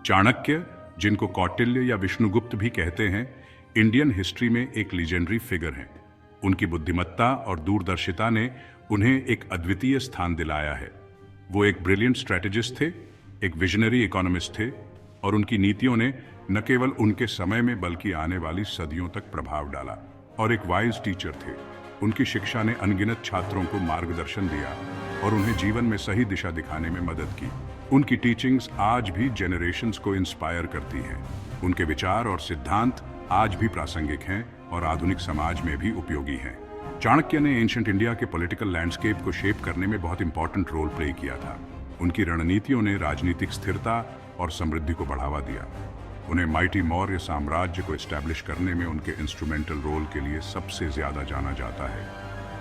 चाणक्य, जिनको कौटिल्य या विष्णुगुप्त भी कहते हैं, इंडियन हिस्ट्री में एक लीजेंडरी फिगर हैं। उनकी बुद्धिमत्ता और दूरदर्शिता ने उन्हें एक अद्वितीय स्थान दिलाया है। वो एक ब्रिलियंट स्ट्रेटेजिस्ट थे, एक विजनरी इकोनॉमिस्ट थे, और उनकी नीतियों ने न केवल उनके समय में बल्कि आने वाली सदियों तक प्रभाव डाला। और एक वाइज टीचर थे। उनकी शिक्षा ने अनगिनत छात्रों को मार्गदर्शन दिया और उन्हें जीवन में सही दिशा दिखाने में मदद की। उनकी टीचिंग्स आज भी जेनरेशंस को इंस्पायर करती हैं। उनके विचार और सिद्धांत आज भी प्रासंगिक हैं और आधुनिक समाज में भी उपयोगी हैं। चाणक्य ने एंशिएंट इंडिया के पॉलिटिकल लैंडस्केप को शेप करने में बहुत इंपॉर्टेंट रोल प्ले किया था। उनकी रणनीतियों ने राजनीतिक स्थिरता और समृद्धि को बढ़ावा दिया। उन्हें माइटी मौर्य साम्राज्य को एस्टैब्लिश करने में उनके इंस्ट्रूमेंटल रोल के लिए सबसे ज्यादा जाना जाता है।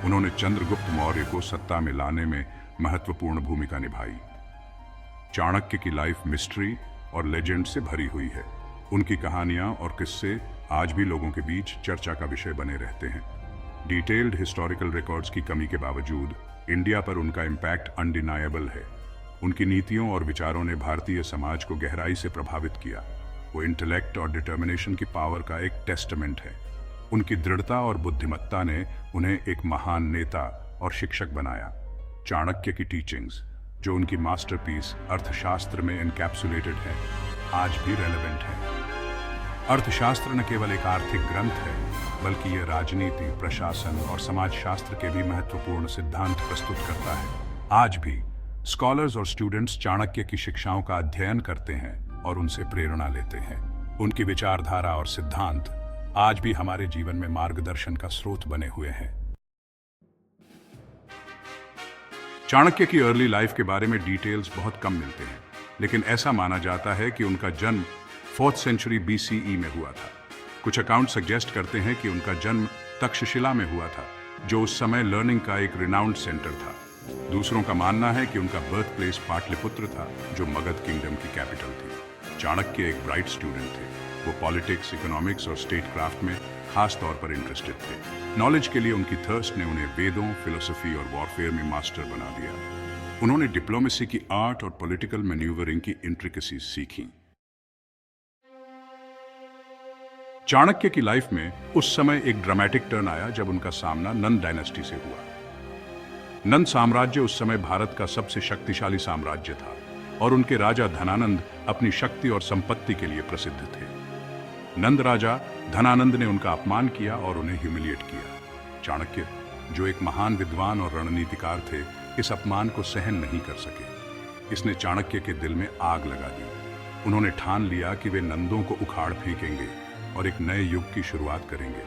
उन्होंने चंद्रगुप्त मौर्य को सत्ता में लाने में महत्वपूर्ण भूमिका निभाई। चाणक्य की लाइफ मिस्ट्री और लेजेंड से भरी हुई है। उनकी कहानियां और किस्से आज भी लोगों के बीच चर्चा का विषय बने रहते हैं। डिटेल्ड हिस्टोरिकल रिकॉर्ड्स की कमी के बावजूद इंडिया पर उनका इम्पैक्ट अनडिनायबल है। उनकी नीतियों और विचारों ने भारतीय समाज को गहराई से प्रभावित किया। वो इंटेलेक्ट और डिटर्मिनेशन की पावर का एक टेस्टमेंट है। उनकी दृढ़ता और बुद्धिमत्ता ने उन्हें एक महान नेता और शिक्षक बनाया। चाणक्य की टीचिंग्स, जो उनकी मास्टरपीस अर्थशास्त्र में एनकैप्सुलेटेड है, आज भी रेलेवेंट है। अर्थशास्त्र न केवल एक आर्थिक ग्रंथ है, बल्कि ये राजनीति, प्रशासन और समाजशास्त्र के भी महत्वपूर्ण सिद्धांत प्रस्तुत करता है। आज भी स्कॉलर्स और स्टूडेंट्स चाणक्य की शिक्षाओं का अध्ययन करते हैं और उनसे प्रेरणा लेते हैं। उनकी विचारधारा और सिद्धांत आज भी हमारे जीवन में मार्गदर्शन का स्रोत बने हुए हैं। चाणक्य की अर्ली लाइफ के बारे में डिटेल्स बहुत कम मिलते हैं, लेकिन ऐसा माना जाता है कि उनका जन्म 4th सेंचुरी BCE में हुआ था। कुछ अकाउंट सजेस्ट करते हैं कि उनका जन्म तक्षशिला में हुआ था, जो उस समय लर्निंग का एक रिनाउंड सेंटर था। दूसरों का मानना है कि उनका बर्थ प्लेस पाटलिपुत्र था, जो मगध किंगडम की कैपिटल थी। चाणक्य एक ब्राइट स्टूडेंट थे। वो पॉलिटिक्स, इकोनॉमिक्स और स्टेट क्राफ्ट में खास तौर पर इंटरेस्टेड थे। नॉलेज के लिए उनकी थर्स्ट ने उन्हें वेदों, फिलोसफी और वॉरफेयर में मास्टर बना दिया। उन्होंने डिप्लोमेसी की आर्ट और पॉलिटिकल मैन्यूवरिंग की इंट्रिकेसीज सीखी। चाणक्य की लाइफ में उस समय एक ड्रामेटिक टर्न आया जब उनका सामना नंद डायनेस्टी से हुआ। नंद साम्राज्य उस समय भारत का सबसे शक्तिशाली साम्राज्य था और उनके राजा धनानंद अपनी शक्ति और संपत्ति के लिए प्रसिद्ध थे। नंद राजा धनानंद ने उनका अपमान किया और उन्हें ह्यूमिलिएट किया। चाणक्य, जो एक महान विद्वान और रणनीतिकार थे, इस अपमान को सहन नहीं कर सके। इसने चाणक्य के दिल में आग लगा दी। उन्होंने ठान लिया कि वे नंदों को उखाड़ फेंकेंगे और एक नए युग की शुरुआत करेंगे।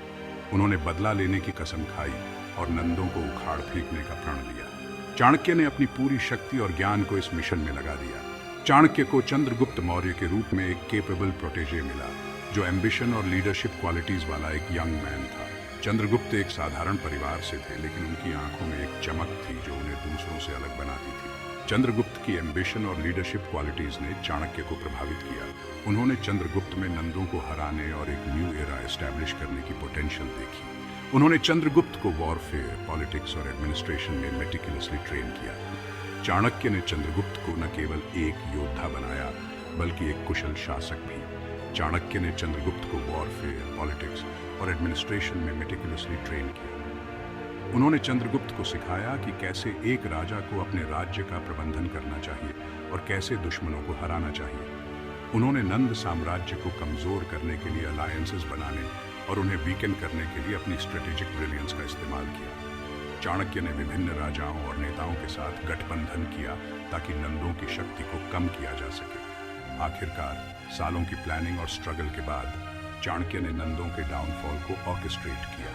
उन्होंने बदला लेने की कसम खाई और नंदों को उखाड़ फेंकने का प्रण लिया। चाणक्य ने अपनी पूरी शक्ति और ज्ञान को इस मिशन में लगा दिया। चाणक्य को चंद्रगुप्त मौर्य के रूप में एक केपेबल प्रोटेजे मिला, जो एम्बिशन और लीडरशिप क्वालिटीज वाला एक यंग मैन था। चंद्रगुप्त एक साधारण परिवार से थे, लेकिन उनकी आंखों में एक चमक थी जो उन्हें दूसरों से अलग बनाती थी। चंद्रगुप्त की एम्बिशन और लीडरशिप क्वालिटीज ने चाणक्य को प्रभावित किया। उन्होंने चंद्रगुप्त में नंदों को हराने और एक न्यू एरा एस्टैब्लिश करने की पोटेंशियल देखी। उन्होंने चंद्रगुप्त को वॉरफेयर, पॉलिटिक्स और एडमिनिस्ट्रेशन में मेटिकुलसली ट्रेन किया। चाणक्य ने चंद्रगुप्त को न केवल एक योद्धा बनाया, बल्कि एक कुशल शासक भी। चाणक्य ने चंद्रगुप्त को वॉरफेयर, पॉलिटिक्स और एडमिनिस्ट्रेशन में मेटिकुलसली ट्रेन किया। उन्होंने चंद्रगुप्त को सिखाया कि कैसे एक राजा को अपने राज्य का प्रबंधन करना चाहिए और कैसे दुश्मनों को हराना चाहिए। उन्होंने नंद साम्राज्य को कमजोर करने के लिए अलायंसेस बनाने और उन्हें वीकन करने के लिए अपनी स्ट्रेटेजिक ब्रिलियंस का इस्तेमाल किया। चाणक्य ने विभिन्न राजाओं और नेताओं के साथ गठबंधन किया ताकि नंदों की शक्ति को कम किया जा सके। आखिरकार सालों की प्लानिंग और स्ट्रगल के बाद चाणक्य ने नंदों के डाउनफॉल को ऑर्केस्ट्रेट किया।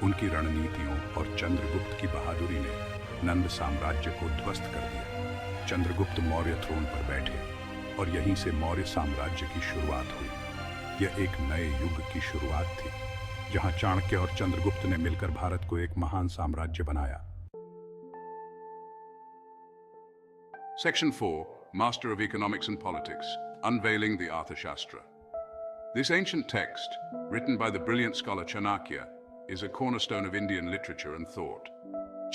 उनकी रणनीतियों और चंद्रगुप्त की बहादुरी ने नंद साम्राज्य को ध्वस्त कर दिया। चंद्रगुप्त मौर्य थ्रोन पर बैठे और यहीं से मौर्य साम्राज्य की शुरुआत हुई। यह एक नए युग की शुरुआत थी, जहां चाणक्य और चंद्रगुप्त ने मिलकर भारत को एक महान साम्राज्य बनाया। Section 4, Master of Economics and Politics, Unveiling the Arthashastra. This ancient text, written by the brilliant scholar Chanakya, is a cornerstone of Indian literature and thought.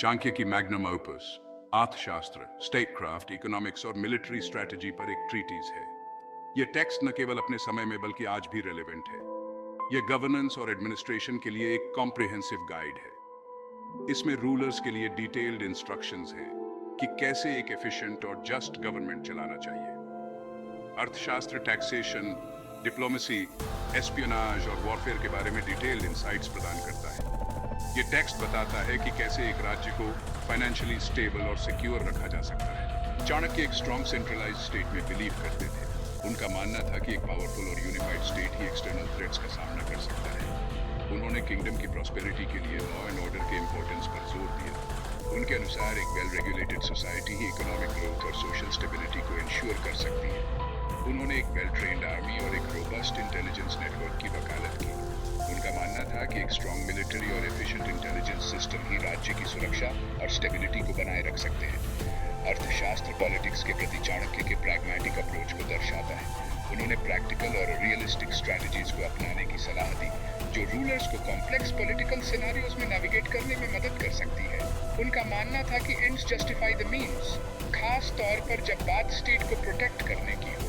Chanakya की मैग्नम ओपस, अर्थशास्त्र, स्टेटक्राफ्ट, इकोनॉमिक्स और मिलिट्री स्ट्रैटेजी पर एक treaties है। ये text न केवल अपने समय में बल्कि आज भी रेलेवेंट है। ये गवर्नेंस और एडमिनिस्ट्रेशन के लिए एक कॉम्प्रिहेंसिव गाइड है। इसमें रूलर्स के लिए डिटेल्ड इंस्ट्रक्शंस हैं कि कैसे एक एफिशिएंट और जस्ट गवर्नमेंट चलाना चाहिए। अर्थशास्त्र, टैक्सेशन, डिप्लोमेसी, एस्पियोनाज और वॉरफेयर के बारे में डिटेल्ड इंसाइट्स प्रदान करता है। ये टेक्स्ट बताता है कि कैसे एक राज्य को फाइनेंशियली स्टेबल और सिक्योर रखा जा सकता है। चाणक्य एक स्ट्रॉन्ग सेंट्रलाइज्ड स्टेट में बिलीव करते थे। उनका मानना था कि एक पावरफुल और यूनिफाइड स्टेट ही एक्सटर्नल थ्रेट्स का सामना कर सकता है। उन्होंने किंगडम की प्रॉस्पेरिटी के लिए लॉ एंड ऑर्डर के इंपॉर्टेंस पर जोर दिया। उनके अनुसार एक वेल रेगुलेटेड सोसाइटी ही इकोनॉमिक ग्रोथ और सोशल स्टेबिलिटी को इंश्योर कर सकती है। उन्होंने एक वेल ट्रेन्ड आर्मी और एक रोबस्ट इंटेलिजेंस नेटवर्क की वकालत की। उनका मानना था कि एक स्ट्रॉन्ग मिलिट्री और एफिशिएंट इंटेलिजेंस सिस्टम ही राज्य की सुरक्षा और स्टेबिलिटी को बनाए रख सकते हैं। अर्थशास्त्र पॉलिटिक्स के प्रति चाणक्य के प्रैग्मेटिक अप्रोच को दर्शाता है। उन्होंने प्रैक्टिकल और रियलिस्टिक स्ट्रैटेजीज को अपनाने की सलाह दी, जो रूलर्स को कॉम्प्लेक्स पॉलिटिकल सिनेरियोज में नेविगेट करने में मदद कर सकती है। उनका मानना था कि एंड्स जस्टिफाई द मीन्स, खास तौर पर जब बात स्टेट को प्रोटेक्ट करने की हो।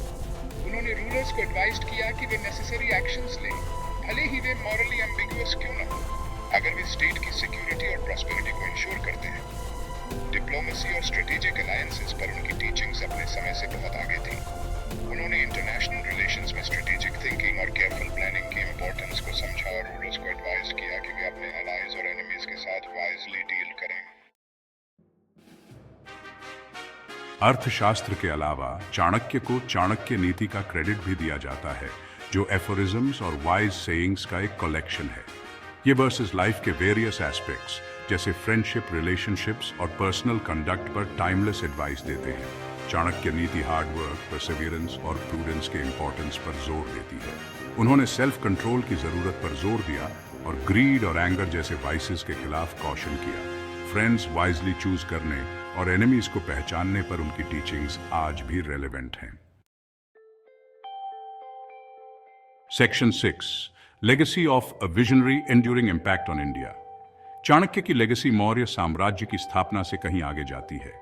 उन्होंने रूलर्स को एडवाइज किया कि वे नेसेसरी एक्शंस लें, भले ही वे मॉरली एम्बिगुअस क्यों न हो, अगर वे स्टेट की सिक्योरिटी और प्रॉस्पेरिटी को इंश्योर करते हैं। डिप्लोमेसी और स्ट्रेटेजिक अलायंसेस पर उनकी टीचिंग्स अपने समय से बहुत आगे थी। उन्होंने इंटरनेशनल रिलेशंस में स्ट्रेटेजिक थिंकिंग और केयरफुल प्लानिंग की इंपॉर्टेंस को समझा और रूलर्स को एडवाइज किया कि वे अपने अलाइज और एनिमीज के साथ वाइजली डील करें। अर्थशास्त्र के अलावा चाणक्य को चाणक्य नीति का क्रेडिट भी दिया जाता है, जो एफोरिज्म्स और वाइज सेइंग्स का एक कलेक्शन है। ये वर्सेस लाइफ के वेरियस एस्पेक्ट्स जैसे फ्रेंडशिप, रिलेशनशिप्स और पर्सनल कंडक्ट पर टाइमलेस एडवाइस देते हैं। चाणक्य नीति हार्ड वर्क, परसेवरेंस और प्रूडेंस के इंपॉर्टेंस पर जोर देती है। उन्होंने सेल्फ कंट्रोल की जरूरत पर जोर दिया और ग्रीड और एंगर जैसे वाइसेस के खिलाफ कॉशन किया। फ्रेंड्स वाइजली चूज करने और एनिमीज को पहचानने पर उनकी टीचिंग्स आज भी रेलेवेंट हैं। Section 6, legacy of a visionary enduring impact on India. Chanakya की लेगेसी मौर्य साम्राज्य की स्थापना से कहीं आगे जाती है।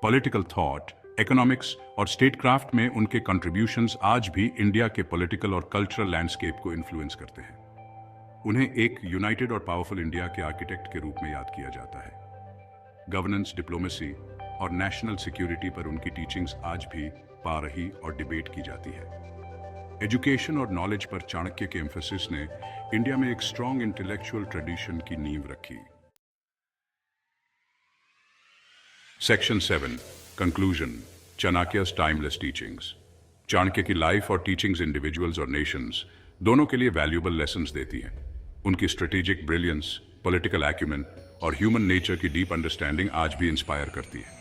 पॉलिटिकल थॉट, इकोनॉमिक्स और स्टेटक्राफ्ट में उनके कंट्रीब्यूशंस आज भी इंडिया के पॉलिटिकल और कल्चरल लैंडस्केप को इन्फ्लुएंस करते हैं। उन्हें एक यूनाइटेड और पावरफुल इंडिया के आर्किटेक्ट के रूप में याद किया जाता है। गवर्नेंस, डिप्लोमेसी और नेशनल सिक्योरिटी पर उनकी टीचिंग्स आज भी पारही और डिबेट की जाती है। एजुकेशन और नॉलेज पर चाणक्य के एम्फेसिस ने इंडिया में एक स्ट्रॉन्ग इंटेलेक्चुअल ट्रेडिशन की नींव रखी। Section 7, conclusion, Chanakya's timeless teachings. Chanakya की लाइफ और टीचिंग्स इंडिविजुअल्स और नेशंस दोनों के लिए वैल्यूएबल लेसन्स देती हैं। उनकी स्ट्रेटेजिक ब्रिलियंस, पॉलिटिकल एक्यूमेन और ह्यूमन नेचर की डीप अंडरस्टैंडिंग आज भी इंस्पायर करती है।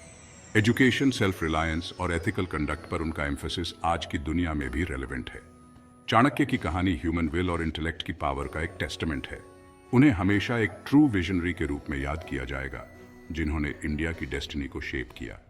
एजुकेशन, सेल्फ रिलायंस और एथिकल कंडक्ट पर उनका एम्फेसिस आज की दुनिया में भी रेलेवेंट है। चाणक्य की कहानी ह्यूमन विल और इंटेलेक्ट की पावर का एक टेस्टामेंट है। उन्हें हमेशा एक ट्रू विजनरी के रूप में याद किया जाएगा, जिन्होंने इंडिया की डेस्टिनी को शेप किया।